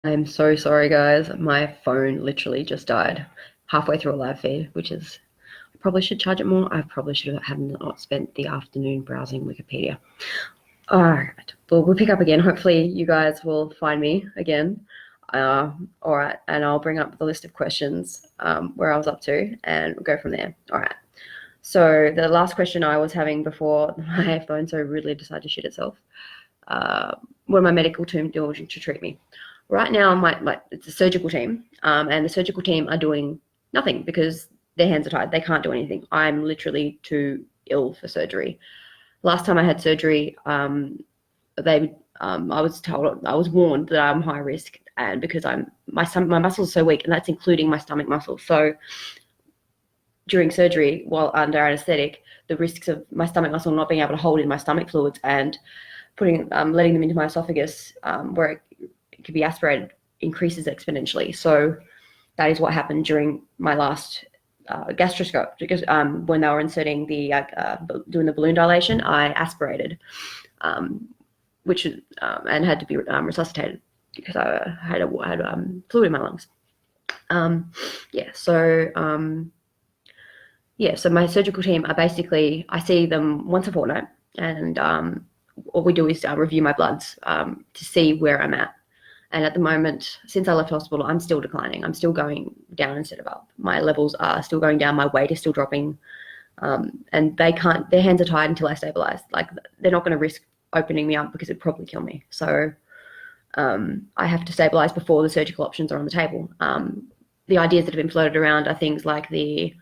I'm so sorry, guys. My phone literally just died halfway through a live feed, which is, I probably should charge it more. I probably should have not spent the afternoon browsing Wikipedia. All right, well, we'll pick up again. Hopefully you guys will find me again. All right, and I'll bring up the list of questions where I was up to and we'll go from there. All right. So the last question I was having before my phone so rudely decided to shit itself, what my medical team doing to treat me? Right now, it's a surgical team, and the surgical team are doing nothing because their hands are tied. They can't do anything. I'm literally too ill for surgery. Last time I had surgery, I was warned that I'm high risk, and because my muscles are so weak, and that's including my stomach muscles. So during surgery, while under anesthetic, the risks of my stomach muscle not being able to hold in my stomach fluids and letting them into my esophagus, where it could be aspirated, increases exponentially. So that is what happened during my last gastroscope, because when they were inserting doing the balloon dilation, I aspirated, which and had to be resuscitated because I had fluid in my lungs. So my surgical team are basically, I see them once a fortnight, and what we do is review my bloods to see where I'm at. And at the moment, since I left hospital, I'm still declining. I'm still going down instead of up. My levels are still going down. My weight is still dropping. And their hands are tied until I stabilize. Like, they're not going to risk opening me up because it'd probably kill me. So I have to stabilize before the surgical options are on the table. The ideas that have been floated around are things like the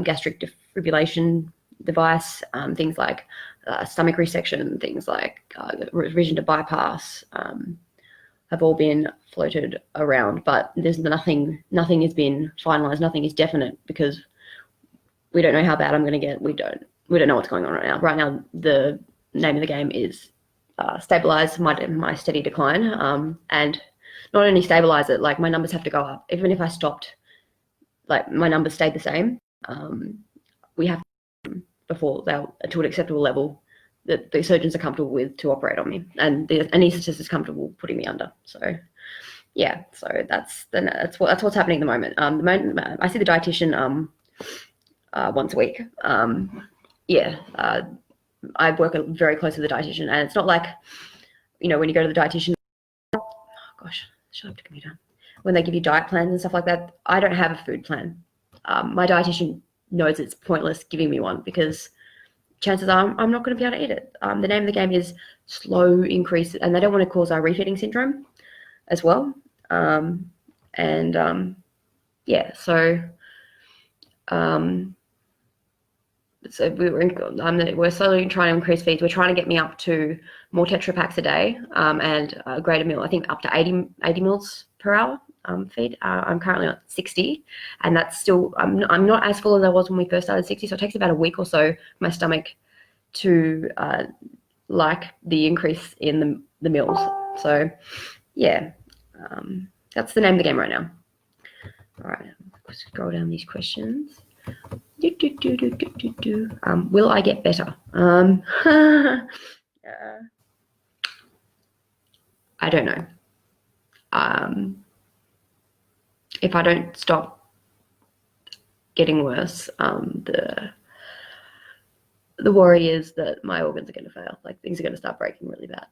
gastric defibrillation device, things like stomach resection, things like revision to bypass, have all been floated around, but there's nothing has been finalized, nothing is definite, because we don't know how bad I'm going to get. We don't know what's going on right now. Right now, the name of the game is stabilize my steady decline, and not only stabilize it, like, my numbers have to go up. Even if I stopped, like, my numbers stayed the same, we have to, before they're to an acceptable level that the surgeons are comfortable with to operate on me, and the anaesthetist is comfortable putting me under. So yeah, so that's what's happening at the moment. I see the dietitian once a week. I work very closely with the dietitian, and it's not like, when you go to the dietitian, oh gosh, shut up the computer. When they give you diet plans and stuff like that, I don't have a food plan. My dietitian knows it's pointless giving me one, because chances are I'm not going to be able to eat it. The name of the game is slow increase, and they don't want to cause our refeeding syndrome as well. So we're slowly trying to increase feeds. We're trying to get me up to more Tetra Paks a day, and a greater meal. I think up to 80 mils per hour feed. I'm currently at 60, and that's still, I'm not as full as I was when we first started 60. So it takes about a week or so for my stomach to like the increase in the meals. So yeah, that's the name of the game right now. All right, let's scroll down these questions. Will I get better? I don't know. If I don't stop getting worse, the worry is that my organs are going to fail. Like, things are going to start breaking really bad.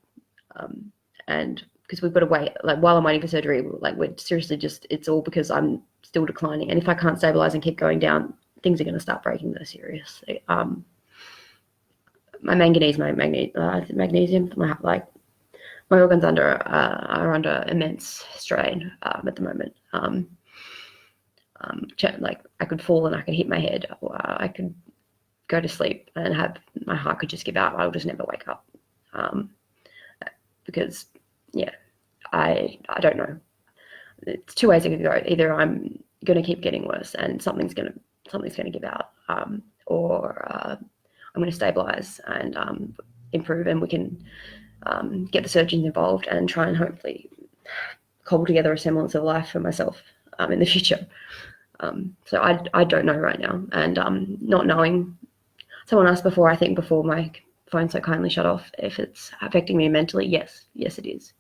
And because we've got to wait, like, while I'm waiting for surgery, like, we're seriously it's all because I'm still declining. And if I can't stabilize and keep going down, things are going to start breaking. They're serious. My manganese, magnesium, my organs are under immense strain at the moment. Like, I could fall and I could hit my head, or I could go to sleep and my heart could just give out. I'll just never wake up, because I don't know. It's two ways it could go. Either I'm going to keep getting worse and something's going to give out, or I'm going to stabilize and improve, and we can get the surgeons involved and try and hopefully cobble together a semblance of life for myself in the future. So I don't know right now, and not knowing. Someone asked before my phone so kindly shut off, if it's affecting me mentally. Yes, it is.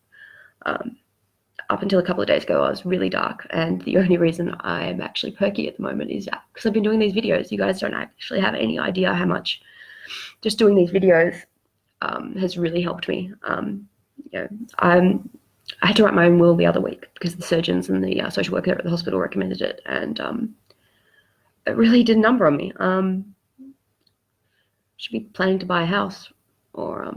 up until a couple of days ago, I was really dark, and the only reason I'm actually perky at the moment is because I've been doing these videos. You guys don't actually have any idea how much just doing these videos has really helped me. I had to write my own will the other week because the surgeons and the social worker at the hospital recommended it, and it really did a number on me. Should be planning to buy a house, or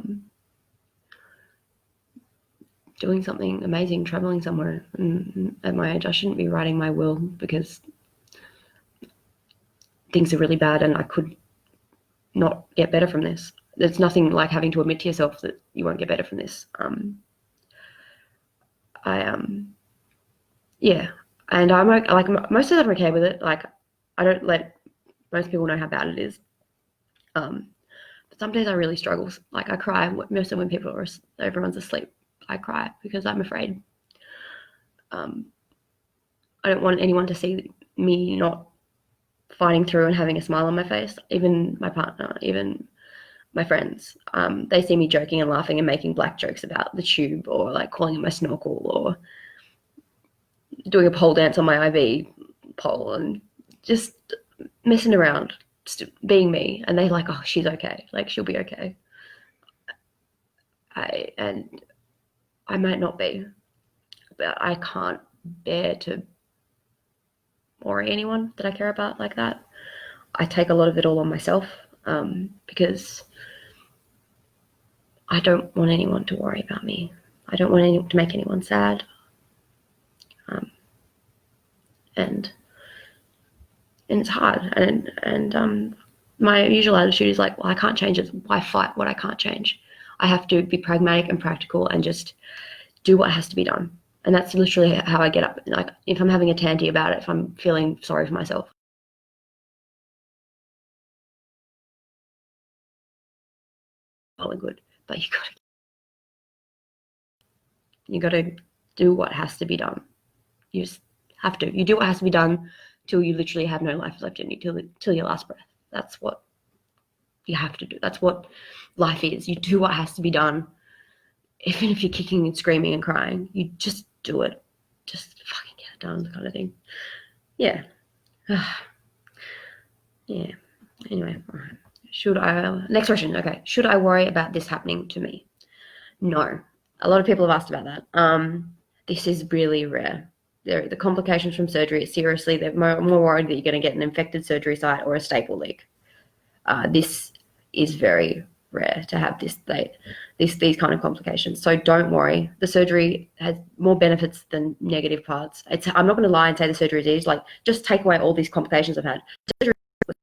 doing something amazing, traveling somewhere. And at my age, I shouldn't be writing my will because things are really bad and I could not get better from this. There's nothing like having to admit to yourself that you won't get better from this. Yeah, and I'm like most of them are okay with it. Like, I don't let most people know how bad it is. But some days I really struggle. Like, I cry most of when everyone's asleep. I cry because I'm afraid. I don't want anyone to see me not fighting through and having a smile on my face. Even my partner, even my friends, they see me joking and laughing and making black jokes about the tube, or like calling it my snorkel, or doing a pole dance on my IV pole, and just messing around, just being me. And they're like, oh, she's okay. Like, she'll be okay. And I might not be, but I can't bear to worry anyone that I care about like that. I take a lot of it all on myself because I don't want anyone to worry about me. I don't want anyone to make anyone sad. And it's hard. And my usual attitude is like, well, I can't change it. Why fight what I can't change? I have to be pragmatic and practical and just do what has to be done. And that's literally how I get up. Like, if I'm having a tanty about it, if I'm feeling sorry for myself, all good. But you gotta do what has to be done. You just have to. You do what has to be done till you literally have no life left in you, till your last breath. That's what you have to do. That's what life is. You do what has to be done. Even if you're kicking and screaming and crying, you just do it. Just fucking get it done, kind of thing. Yeah. Yeah. Anyway, all right. Next question. Okay. Should I worry about this happening to me? No. A lot of people have asked about that. This is really rare. The complications from surgery, seriously, they're more worried that you're going to get an infected surgery site or a staple leak. This is very rare to have these kind of complications. So don't worry. The surgery has more benefits than negative parts. I'm not going to lie and say the surgery is easy. Like, just take away all these complications I've had. Surgery